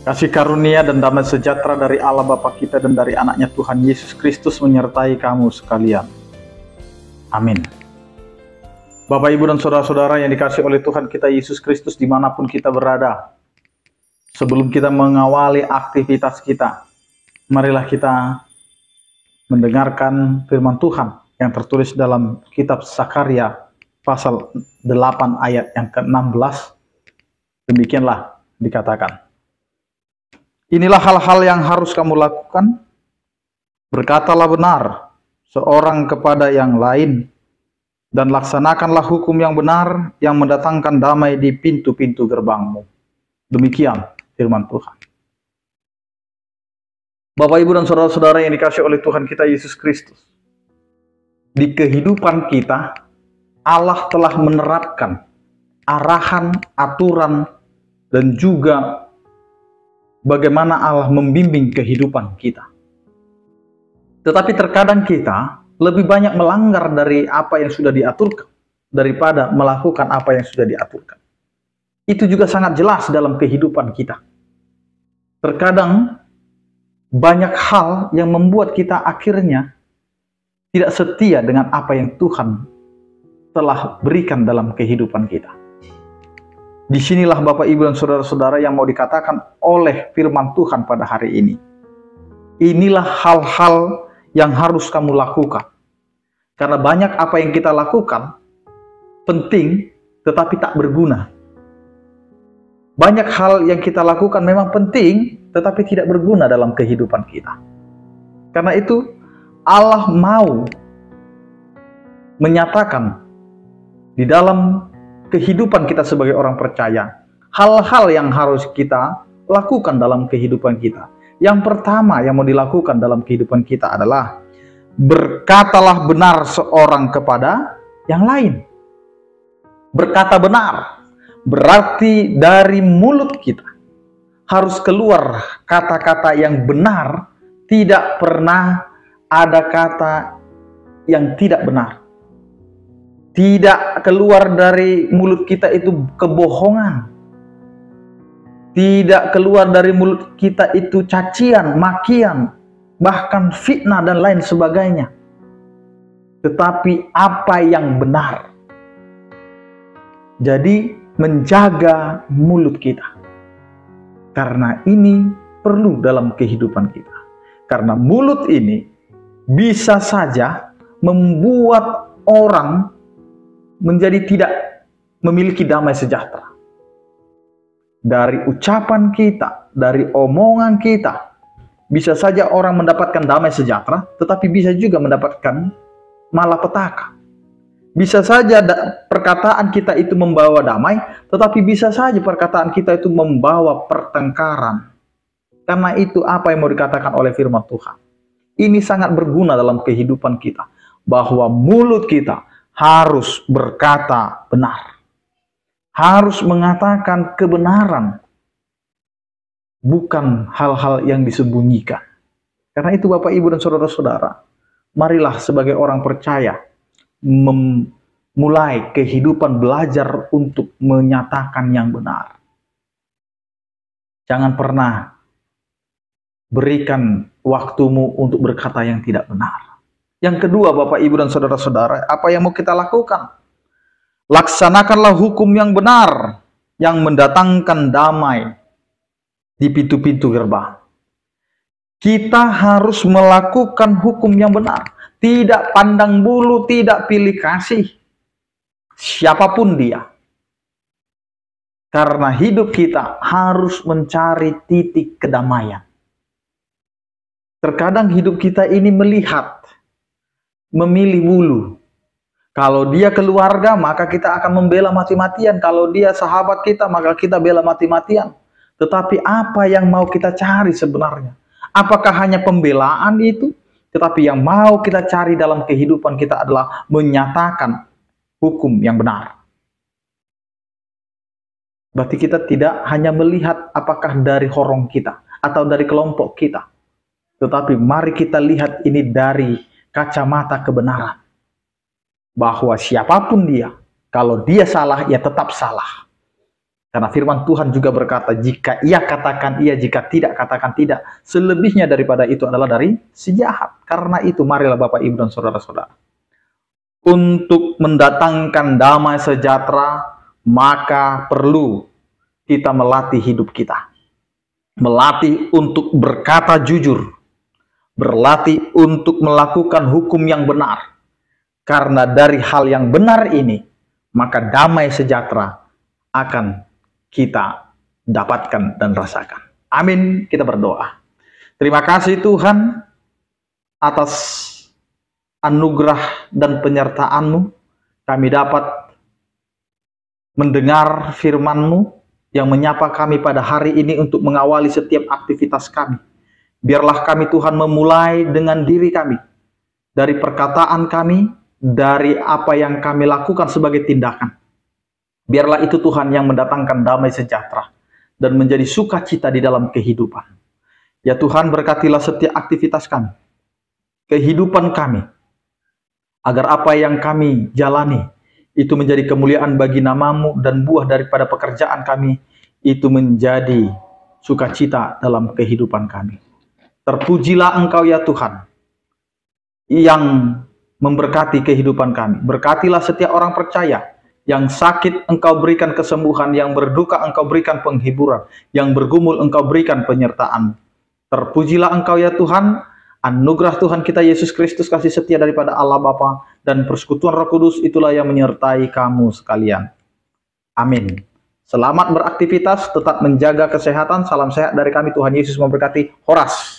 Kasih karunia dan damai sejahtera dari Allah Bapa kita dan dari anaknya Tuhan Yesus Kristus menyertai kamu sekalian. Amin. Bapak, Ibu, dan saudara-saudara yang dikasihi oleh Tuhan kita Yesus Kristus dimanapun kita berada. Sebelum kita mengawali aktivitas kita, marilah kita mendengarkan firman Tuhan yang tertulis dalam kitab Sakarya pasal 8 ayat yang ke-16. Demikianlah dikatakan. Inilah hal-hal yang harus kamu lakukan. Berkatalah benar seorang kepada yang lain, dan laksanakanlah hukum yang benar yang mendatangkan damai di pintu-pintu gerbangmu. Demikian firman Tuhan. Bapak, Ibu, dan saudara-saudara yang dikasihi oleh Tuhan kita Yesus Kristus, di kehidupan kita Allah telah menerapkan arahan, aturan, dan juga bagaimana Allah membimbing kehidupan kita. Tetapi terkadang kita lebih banyak melanggar dari apa yang sudah diaturkan daripada melakukan apa yang sudah diaturkan. Itu juga sangat jelas dalam kehidupan kita. Terkadang banyak hal yang membuat kita akhirnya tidak setia dengan apa yang Tuhan telah berikan dalam kehidupan kita. Disinilah Bapak, Ibu, dan saudara-saudara yang mau dikatakan oleh firman Tuhan pada hari ini. Inilah hal-hal yang harus kamu lakukan. Karena banyak apa yang kita lakukan penting tetapi tak berguna. Banyak hal yang kita lakukan memang penting tetapi tidak berguna dalam kehidupan kita. Karena itu Allah mau menyatakan di dalam kehidupan kita sebagai orang percaya, hal-hal yang harus kita lakukan dalam kehidupan kita. Yang pertama yang mau dilakukan dalam kehidupan kita adalah berkatalah benar seorang kepada yang lain. Berkata benar berarti dari mulut kita harus keluar kata-kata yang benar, tidak pernah ada kata yang tidak benar. Tidak keluar dari mulut kita itu kebohongan. Tidak keluar dari mulut kita itu cacian, makian, bahkan fitnah dan lain sebagainya. Tetapi apa yang benar. Jadi menjaga mulut kita. Karena ini perlu dalam kehidupan kita. Karena mulut ini bisa saja membuat orang menjadi tidak memiliki damai sejahtera. Dari ucapan kita, dari omongan kita, bisa saja orang mendapatkan damai sejahtera, tetapi bisa juga mendapatkan malapetaka. Bisa saja perkataan kita itu membawa damai, tetapi bisa saja perkataan kita itu membawa pertengkaran. Karena itu apa yang mau dikatakan oleh firman Tuhan. Ini sangat berguna dalam kehidupan kita. Bahwa mulut kita harus berkata benar. Harus mengatakan kebenaran. Bukan hal-hal yang disembunyikan. Karena itu Bapak, Ibu, dan saudara-saudara, marilah sebagai orang percaya memulai kehidupan belajar untuk menyatakan yang benar. Jangan pernah berikan waktumu untuk berkata yang tidak benar. Yang kedua, Bapak, Ibu, dan saudara-saudara, apa yang mau kita lakukan? Laksanakanlah hukum yang benar yang mendatangkan damai di pintu-pintu gerbang. Kita harus melakukan hukum yang benar. Tidak pandang bulu, tidak pilih kasih. Siapapun dia. Karena hidup kita harus mencari titik kedamaian. Terkadang hidup kita ini memilih bulu. Kalau dia keluarga, maka kita akan membela mati-matian. Kalau dia sahabat kita, maka kita bela mati-matian. Tetapi apa yang mau kita cari sebenarnya? Apakah hanya pembelaan itu? Tetapi yang mau kita cari dalam kehidupan kita adalah menyatakan hukum yang benar. Berarti kita tidak hanya melihat apakah dari horong kita atau dari kelompok kita. Tetapi mari kita lihat ini dari kacamata kebenaran. Bahwa siapapun dia, kalau dia salah, ya tetap salah. Karena firman Tuhan juga berkata, jika ia katakan iya, jika tidak katakan tidak. Selebihnya daripada itu adalah dari si jahat. Karena itu marilah Bapak, Ibu, dan saudara-saudara, untuk mendatangkan damai sejahtera, maka perlu kita melatih hidup kita. Melatih untuk berkata jujur. Berlatih untuk melakukan hukum yang benar. Karena dari hal yang benar ini, maka damai sejahtera akan kita dapatkan dan rasakan. Amin. Kita berdoa. Terima kasih Tuhan atas anugerah dan penyertaan-Mu. Kami dapat mendengar firman-Mu yang menyapa kami pada hari ini untuk mengawali setiap aktivitas kami. Biarlah kami Tuhan memulai dengan diri kami, dari perkataan kami, dari apa yang kami lakukan sebagai tindakan. Biarlah itu Tuhan yang mendatangkan damai sejahtera dan menjadi sukacita di dalam kehidupan. Ya Tuhan, berkatilah setiap aktivitas kami, kehidupan kami, agar apa yang kami jalani itu menjadi kemuliaan bagi nama-Mu, dan buah daripada pekerjaan kami itu menjadi sukacita dalam kehidupan kami. Terpujilah Engkau ya Tuhan, yang memberkati kehidupan kami. Berkatilah setiap orang percaya. Yang sakit Engkau berikan kesembuhan, yang berduka Engkau berikan penghiburan, yang bergumul Engkau berikan penyertaan. Terpujilah Engkau ya Tuhan, anugerah Tuhan kita Yesus Kristus, kasih setia daripada Allah Bapa, dan persekutuan Roh Kudus itulah yang menyertai kamu sekalian. Amin. Selamat beraktivitas, tetap menjaga kesehatan. Salam sehat dari kami, Tuhan Yesus memberkati. Horas.